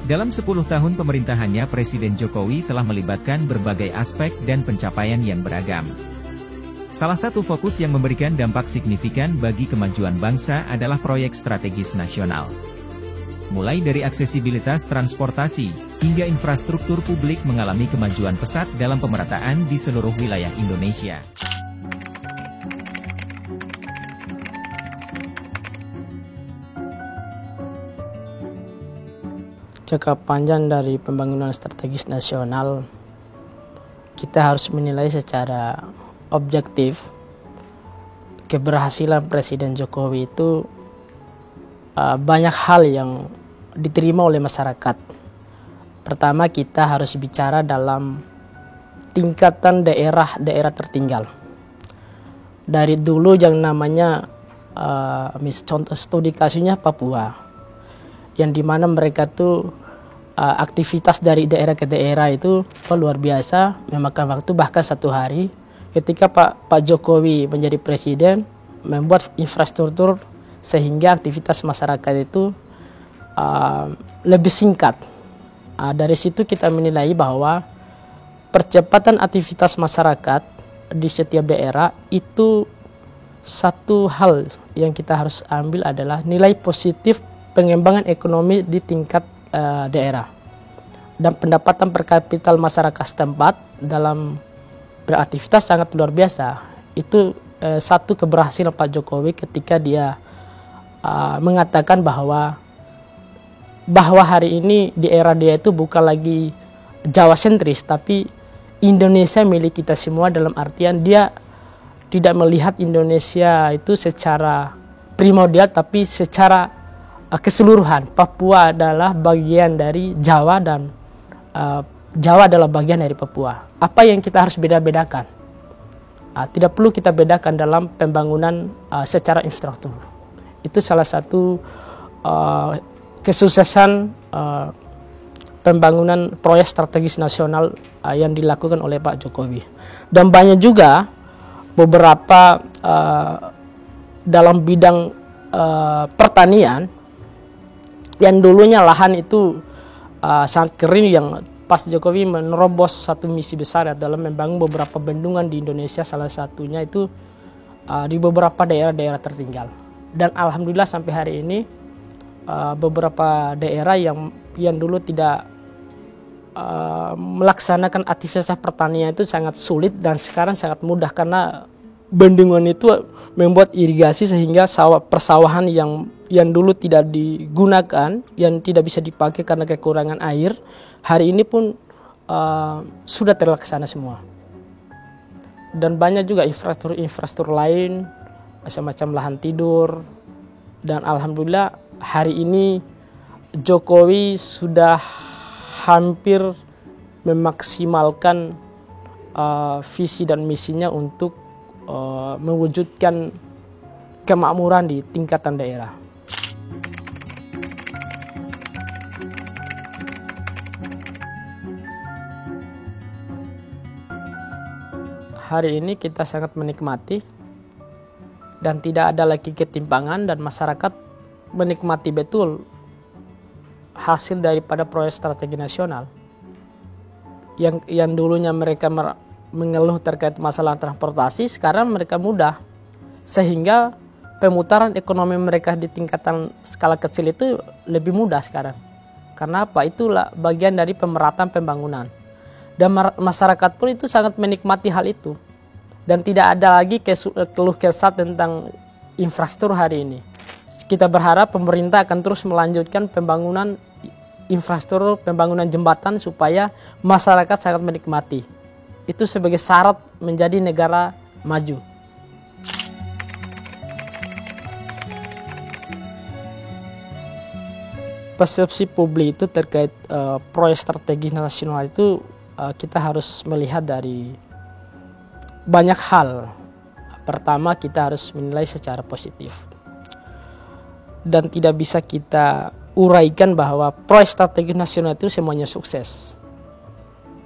Dalam 10 tahun pemerintahannya, Presiden Jokowi telah melibatkan berbagai aspek dan pencapaian yang beragam. Salah satu fokus yang memberikan dampak signifikan bagi kemajuan bangsa adalah proyek strategis nasional. Mulai dari aksesibilitas transportasi, hingga infrastruktur publik mengalami kemajuan pesat dalam pemerataan di seluruh wilayah Indonesia. Jangka panjang dari pembangunan strategis nasional, kita harus menilai secara objektif keberhasilan Presiden Jokowi itu banyak hal yang diterima oleh masyarakat. Pertama, kita harus bicara dalam tingkatan daerah tertinggal. Dari dulu yang namanya contoh studi kasusnya Papua, yang dimana mereka tuh aktivitas dari daerah ke daerah itu luar biasa, memakan waktu bahkan 1 hari. Ketika Pak Jokowi menjadi presiden, membuat infrastruktur sehingga aktivitas masyarakat itu lebih singkat. Dari situ kita menilai bahwa percepatan aktivitas masyarakat di setiap daerah itu satu hal yang kita harus ambil adalah nilai positif pengembangan ekonomi di tingkat daerah, dan pendapatan per kapita masyarakat setempat dalam beraktivitas sangat luar biasa. Itu satu keberhasilan Pak Jokowi ketika dia mengatakan bahwa hari ini di era dia itu bukan lagi Jawa sentris, tapi Indonesia milik kita semua, dalam artian dia tidak melihat Indonesia itu secara primordial, tapi secara keseluruhan. Papua adalah bagian dari Jawa dan Jawa adalah bagian dari Papua. Apa yang kita harus beda-bedakan? Tidak perlu kita bedakan dalam pembangunan secara infrastruktur. Itu salah satu kesuksesan pembangunan proyek strategis nasional yang dilakukan oleh Pak Jokowi. Dan banyak juga beberapa dalam bidang pertanian yang dulunya lahan itu sangat kering, yang pas Jokowi menerobos satu misi besar dalam membangun beberapa bendungan di Indonesia, salah satunya itu di beberapa daerah-daerah tertinggal. Dan alhamdulillah sampai hari ini beberapa daerah yang dulu tidak melaksanakan aktivitas pertanian itu sangat sulit, dan sekarang sangat mudah karena bendungan itu membuat irigasi sehingga persawahan yang dulu tidak digunakan, yang tidak bisa dipakai karena kekurangan air, hari ini pun sudah terlaksana semua. Dan banyak juga infrastruktur lain, semacam lahan tidur. Dan alhamdulillah hari ini Jokowi sudah hampir memaksimalkan visi dan misinya untuk mewujudkan kemakmuran di tingkatan daerah. Hari ini kita sangat menikmati dan tidak ada lagi ketimpangan, dan masyarakat menikmati betul hasil daripada proyek strategi nasional. Yang dulunya mereka mengeluh terkait masalah transportasi, sekarang mereka mudah, sehingga pemutaran ekonomi mereka di tingkatan skala kecil itu lebih mudah sekarang. Karena apa? Itulah bagian dari pemerataan pembangunan. Dan masyarakat pun itu sangat menikmati hal itu. Dan tidak ada lagi keluh kesah tentang infrastruktur hari ini. Kita berharap pemerintah akan terus melanjutkan pembangunan infrastruktur, pembangunan jembatan, supaya masyarakat sangat menikmati. Itu sebagai syarat menjadi negara maju. Persepsi publik itu terkait proyek strategis nasional itu kita harus melihat dari banyak hal. Pertama, kita harus menilai secara positif. Dan tidak bisa kita uraikan bahwa proyek strategis nasional itu semuanya sukses.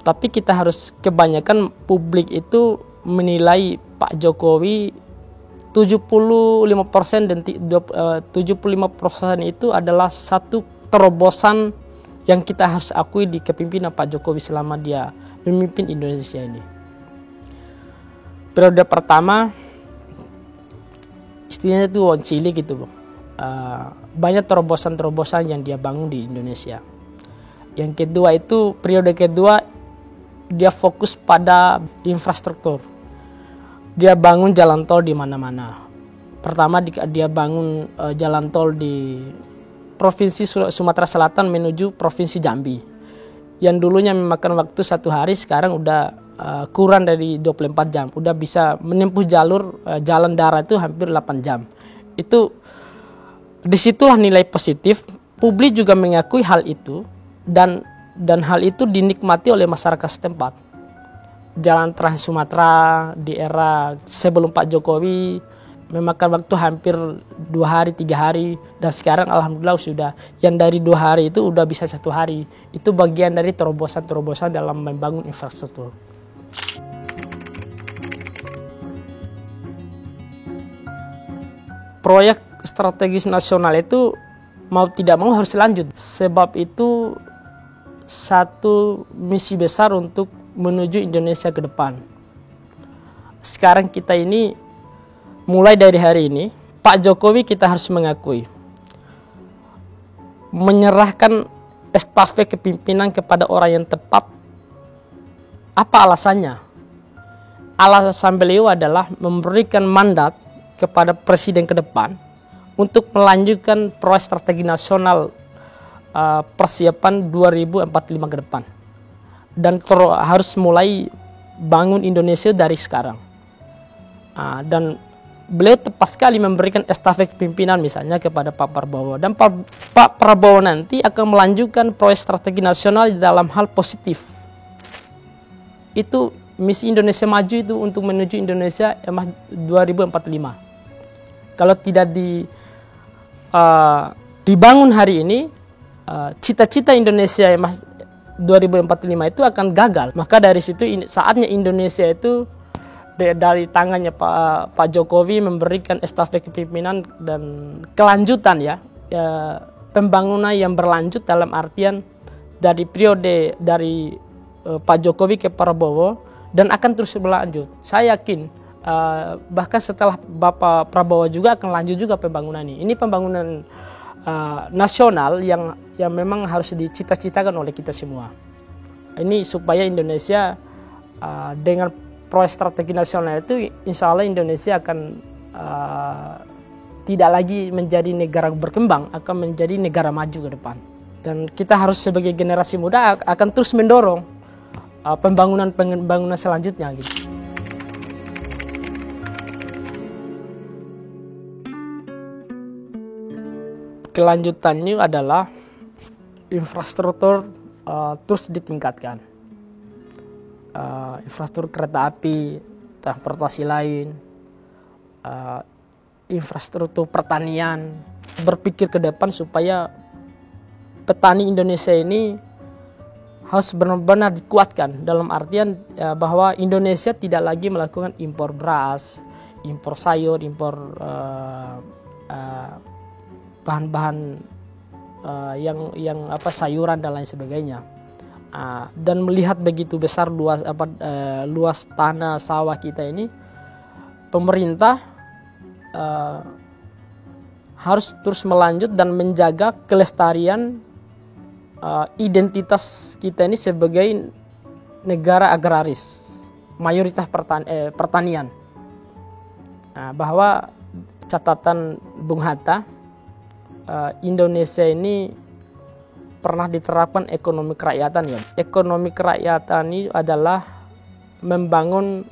Tapi kita harus, kebanyakan publik itu menilai Pak Jokowi 75% dan 75% itu adalah satu terobosan yang kita harus akui di kepemimpinan Pak Jokowi selama dia memimpin Indonesia ini. Periode pertama, istilahnya itu wong cilik gitu, Bang. Banyak terobosan-terobosan yang dia bangun di Indonesia. Yang kedua itu, periode kedua, dia fokus pada infrastruktur. Dia bangun jalan tol di mana-mana. Pertama dia bangun jalan tol di Provinsi Sumatera Selatan menuju Provinsi Jambi. Yang dulunya memakan waktu 1 hari, sekarang udah kurang dari 24 jam. Udah bisa menempuh jalur jalan darat itu hampir 8 jam. Itu disitulah nilai positif. Publik juga mengakui hal itu dan hal itu dinikmati oleh masyarakat setempat. Jalan Trans Sumatera di era sebelum Pak Jokowi memakan waktu hampir 2 hari, 3 hari, dan sekarang alhamdulillah sudah yang dari 2 hari itu udah bisa 1 hari. Itu bagian dari terobosan-terobosan dalam membangun infrastruktur. Proyek strategis nasional itu mau tidak mau harus lanjut, sebab itu satu misi besar untuk menuju Indonesia ke depan. Sekarang kita ini mulai dari hari ini, Pak Jokowi kita harus mengakui, menyerahkan estafet kepemimpinan kepada orang yang tepat. Apa alasannya? Alasan beliau adalah memberikan mandat kepada presiden ke depan untuk melanjutkan proyek strategi nasional persiapan 2045 ke depan. Dan harus mulai bangun Indonesia dari sekarang. Dan beliau tepat sekali memberikan estafet kepemimpinan misalnya kepada Pak Prabowo. Dan Pak Prabowo nanti akan melanjutkan proyek strategi nasional dalam hal positif. Itu misi Indonesia Maju itu untuk menuju Indonesia emas 2045. Kalau tidak dibangun hari ini, cita-cita Indonesia emas 2045 itu akan gagal. Maka dari situ saatnya Indonesia itu dari tangannya Pak Jokowi memberikan estafet kepemimpinan dan kelanjutan pembangunan yang berlanjut dalam artian dari periode dari Pak Jokowi ke Prabowo dan akan terus berlanjut. Saya yakin bahkan setelah Bapak Prabowo juga akan lanjut juga pembangunan ini. Ini pembangunan nasional yang memang harus dicita-citakan oleh kita semua. Ini supaya Indonesia dengan proyek strategi nasional itu, insya Allah Indonesia akan tidak lagi menjadi negara berkembang, akan menjadi negara maju ke depan. Dan kita harus sebagai generasi muda akan terus mendorong pembangunan selanjutnya. Gitu. Kelanjutannya adalah infrastruktur terus ditingkatkan. Infrastruktur kereta api, transportasi lain, infrastruktur pertanian, berpikir ke depan supaya petani Indonesia ini harus benar-benar dikuatkan dalam artian bahwa Indonesia tidak lagi melakukan impor beras, impor sayur, impor bahan-bahan yang sayuran dan lain sebagainya. Dan melihat begitu besar luas tanah sawah kita ini, pemerintah harus terus melanjut dan menjaga kelestarian identitas kita ini sebagai negara agraris, mayoritas pertanian. Bahwa catatan Bung Hatta, Indonesia ini pernah diterapkan ekonomi kerakyatan. Ekonomi kerakyatan ini adalah membangun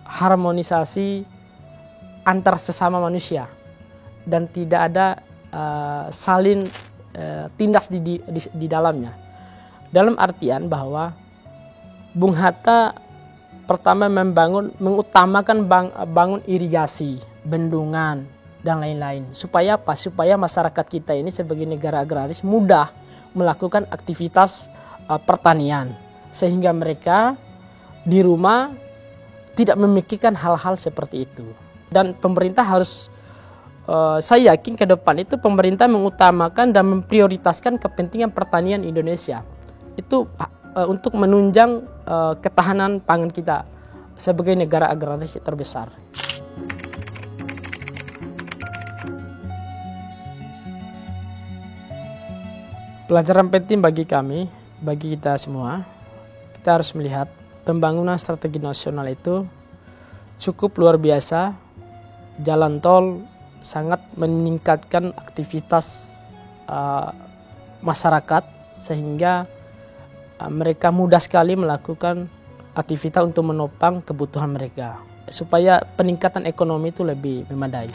harmonisasi antar sesama manusia dan tidak ada saling tindas di dalamnya. Dalam artian bahwa Bung Hatta pertama mengutamakan bangun irigasi, bendungan dan lain-lain. Supaya apa? Supaya masyarakat kita ini sebagai negara agraris mudah melakukan aktivitas pertanian, sehingga mereka di rumah tidak memikirkan hal-hal seperti itu. Dan pemerintah harus saya yakin ke depan itu pemerintah mengutamakan dan memprioritaskan kepentingan pertanian Indonesia. Itu untuk menunjang ketahanan pangan kita sebagai negara agraris terbesar. Pelajaran penting bagi kami, bagi kita semua, kita harus melihat pembangunan strategi nasional itu cukup luar biasa. Jalan tol sangat meningkatkan aktivitas masyarakat sehingga mereka mudah sekali melakukan aktivitas untuk menopang kebutuhan mereka supaya peningkatan ekonomi itu lebih memadai.